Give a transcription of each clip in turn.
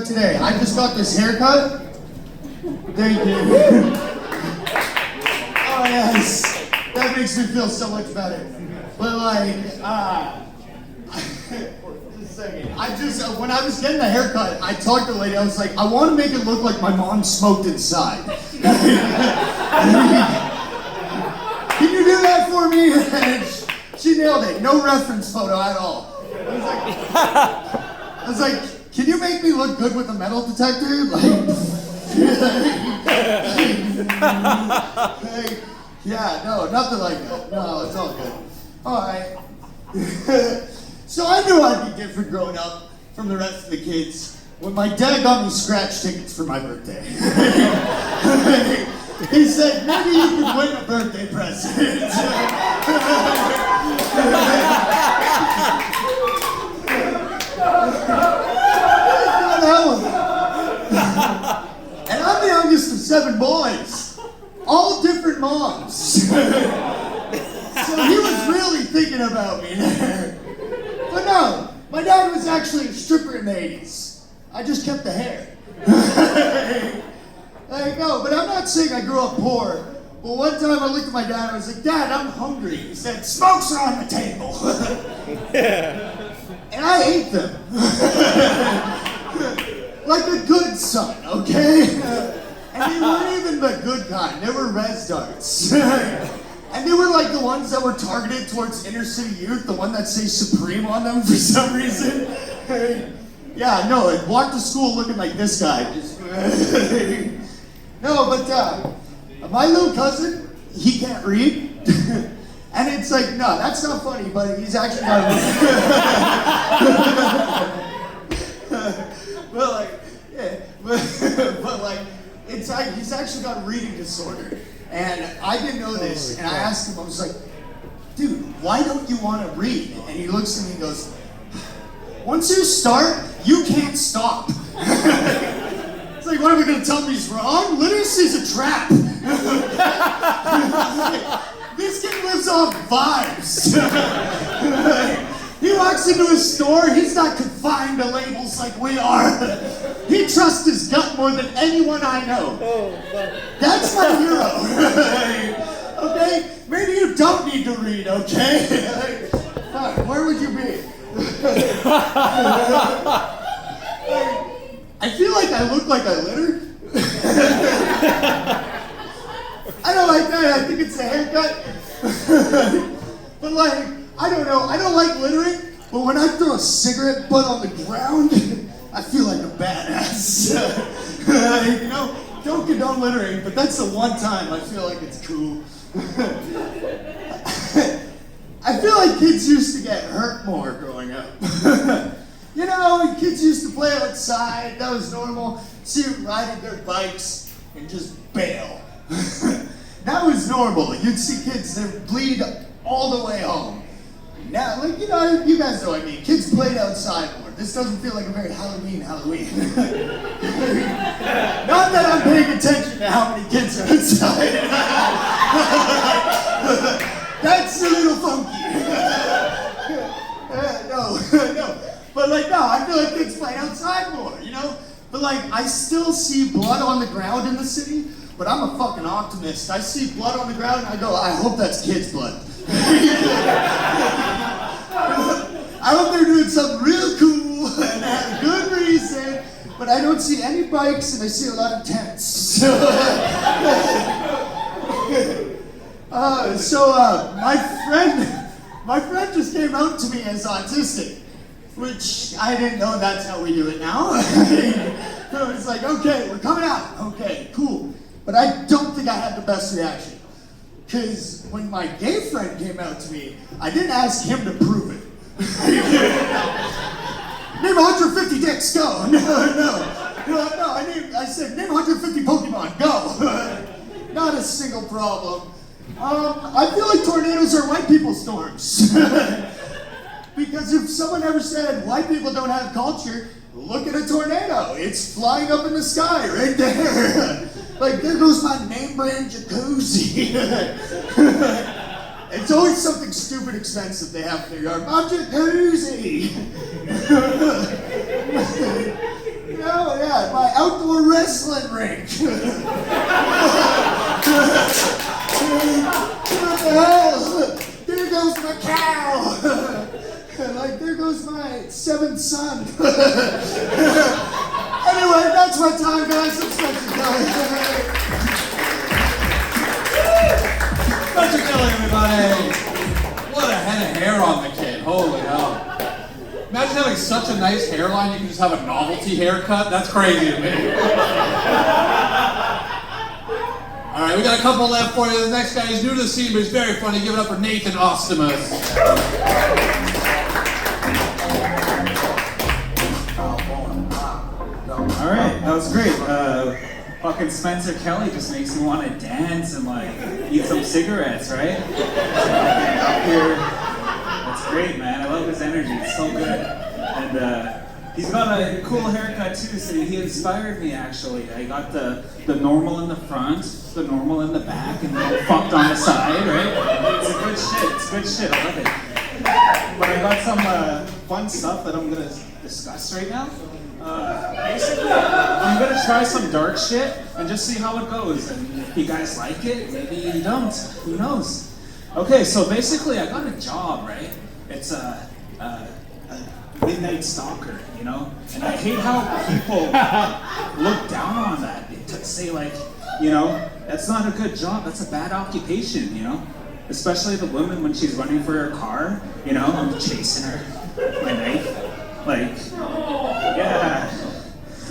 Today, I just got this haircut. Thank you. Oh yes, that makes me feel so much better. But like, just a second. When I was getting the haircut, I talked to the lady. I was like, I want to make it look like my mom smoked inside. Can you do that for me? And she nailed it. No reference photo at all. I was like, can you make me look good with a metal detector? Yeah, no, nothing like that. No, it's all good. All right. So I knew I'd be different growing up from the rest of the kids when my dad got me scratch tickets for my birthday. He said, maybe you could win a birthday present. And I'm the youngest of 7 boys, all different moms. So he was really thinking about me there. But no, my dad was actually a stripper in the 80s. I just kept the hair. There you go, but I'm not saying I grew up poor. But one time I looked at my dad and I was like, Dad, I'm hungry. He said, smokes are on the table. And I ate them. Like a good son, okay? And they weren't even the good kind. They were res darts. And they were like the ones that were targeted towards inner city youth, the one that say Supreme on them for some reason. Yeah, no, I walked to school looking like this guy. No, but my little cousin, he can't read. And it's like, no, that's not funny, but he's actually got but like, yeah, but like, it's like, he's actually got a reading disorder. And I didn't know this, and I asked him, I was like, dude, why don't you want to read? And he looks at me and goes, once you start, you can't stop. It's like, what are we going to tell him he's wrong? Literacy's a trap. This kid lives off vibes. He walks into a store, he's not confined to labels like we are. He trusts his gut more than anyone I know. That's my hero. Okay? Maybe you don't need to read, okay? Where would you be? I feel like I look like I litter. I don't like that. I think it's a haircut. But like, I don't know. I don't like littering, but when I throw a cigarette butt on the ground, I feel like a badass. You know, don't condone littering, but that's the one time I feel like it's cool. I feel like kids used to get hurt more growing up. You know, kids used to play outside. That was normal. See them riding their bikes and just bail. That was normal. You'd see kids that bleed all the way home. Now, like, you know, you guys know what I mean. Kids played outside more. This doesn't feel like a very Halloween. Not that I'm paying attention to how many kids are outside. That's a little funky. No. But like, no, I feel like kids play outside more, you know? But like, I still see blood on the ground in the city, but I'm a fucking optimist. I see blood on the ground and I go, I hope that's kids' blood. I hope they're doing something real cool and have a good reason, but I don't see any bikes and I see a lot of tents. My friend just came out to me as autistic, which I didn't know that's how we do it now. So it's like, okay, we're coming out. Okay, cool. But I don't think I had the best reaction. Because when my gay friend came out to me, I didn't ask him to prove it. Name 150 dicks, go. No. I said, name 150 Pokemon, go. Not a single problem. I feel like tornadoes are white people's storms. Because if someone ever said white people don't have culture, look at a tornado. It's flying up in the sky right there. Like, there goes my name brand jacuzzi. It's always something stupid expensive they have in their yard. My jacuzzi. You know, Yeah, my outdoor wrestling rink. What the hell? There goes my cow. Like, there goes my 7th son. Anyway, that's my time, guys. I'm such a guy. Bunch of Kelly, everybody. What a head of hair on the kid. Holy hell. Imagine having such a nice hairline, you can just have a novelty haircut. That's crazy to me. All right, we got a couple left for you. The next guy is new to the scene, but he's very funny. Give it up for Nathan Ostimus. All right, that was great. Fucking Spencer Kelly just makes me want to dance and like eat some cigarettes, right? Up here, that's great, man. I love his energy. It's so good. And he's got a cool haircut too. So he inspired me actually. I got the normal in the front, the normal in the back, and the fucked on the side, right? It's a good shit. It's good shit. I love it. But I got some fun stuff that I'm gonna discuss right now. Basically, I'm gonna try some dark shit and just see how it goes. And if you guys like it, maybe you don't. Who knows? Okay, so basically, I got a job, right? It's a midnight stalker, you know? And I hate how people look down on that. They say like, you know, that's not a good job. That's a bad occupation, you know? Especially the woman when she's running for her car, you know? I'm chasing her with my knife. Like, yeah.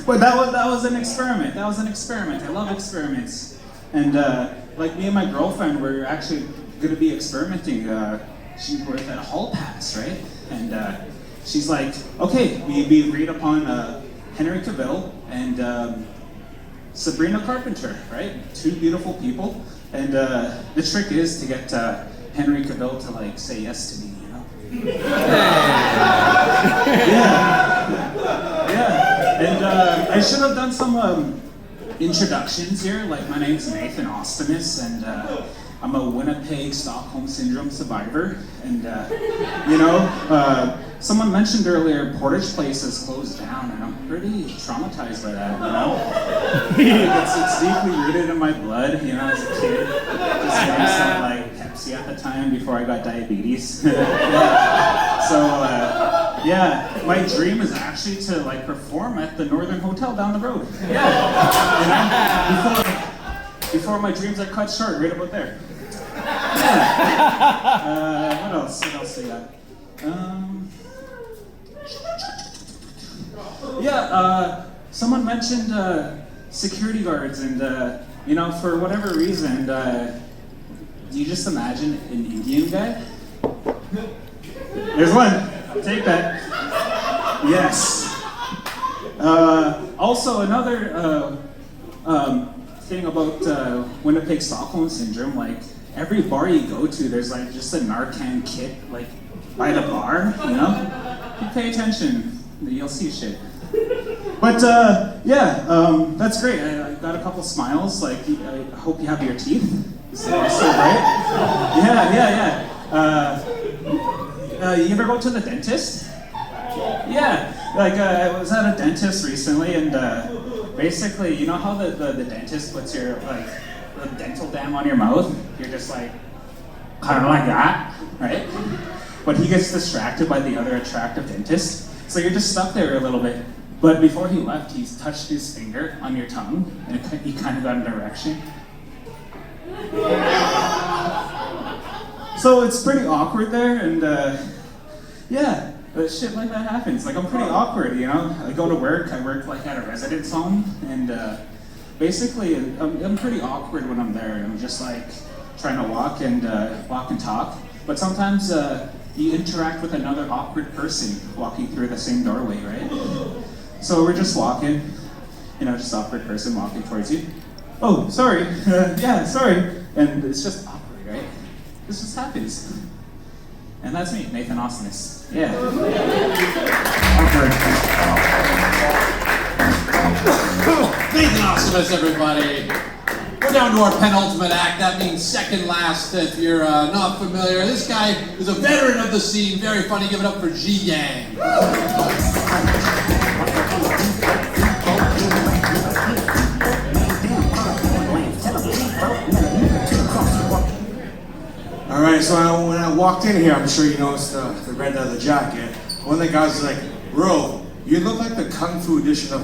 But that was an experiment. That was an experiment. I love experiments. And like me and my girlfriend were actually gonna be experimenting. She worked at Hall Pass, right? And she's like, okay, we agreed upon Henry Cavill and Sabrina Carpenter, right? 2 beautiful people. And the trick is to get Henry Cavill to like say yes to me. Yeah. And I should have done some introductions here. Like, my name's Nathan Ostimus, and I'm a Winnipeg Stockholm Syndrome survivor. And you know, someone mentioned earlier Portage Place is closed down, and I'm pretty traumatized by that. You know, it's deeply rooted in my blood. You know, as a kid, just drank some like Pepsi at the time before I got diabetes. So, yeah, my dream is actually to like perform at the Northern Hotel down the road. Yeah, you know, before my dreams are cut short, right about there. Yeah. What else? What else do you got? Someone mentioned security guards, and you know, for whatever reason, do you just imagine an Indian guy? There's one. Take that. Yes. Also, another thing about Winnipeg Stockholm Syndrome, like every bar you go to, there's like just a Narcan kit like by the bar, you know? If you pay attention, you'll see shit. But yeah, that's great. I got a couple smiles. Like, I hope you have your teeth. Still right? Yeah. You ever go to the dentist? Yeah, like I was at a dentist recently, and basically, you know how the dentist puts your like the dental dam on your mouth? You're just like kind of like that, right? But he gets distracted by the other attractive dentist, so you're just stuck there a little bit. But before he left, he touched his finger on your tongue, and he kind of got an erection. So it's pretty awkward there, and yeah, shit like that happens. Like, I'm pretty awkward, you know? I go to work, I work like at a residence home, and basically I'm pretty awkward when I'm there. I'm just like trying to walk and talk. But sometimes you interact with another awkward person walking through the same doorway, right? So we're just walking, you know, just awkward person walking towards you. Oh, sorry, yeah, sorry. And it's just awkward, right? This just happens. And that's me, Nathan Ostimus. Yeah. Awkward. Nathan Ostimus, everybody. We're down to our penultimate act. That means second last if you're not familiar. This guy is a veteran of the scene. Very funny. Give it up for Ji Yang. All right, so when I walked in here, I'm sure you noticed the red leather jacket. One of the guys was like, bro, you look like the Kung Fu edition of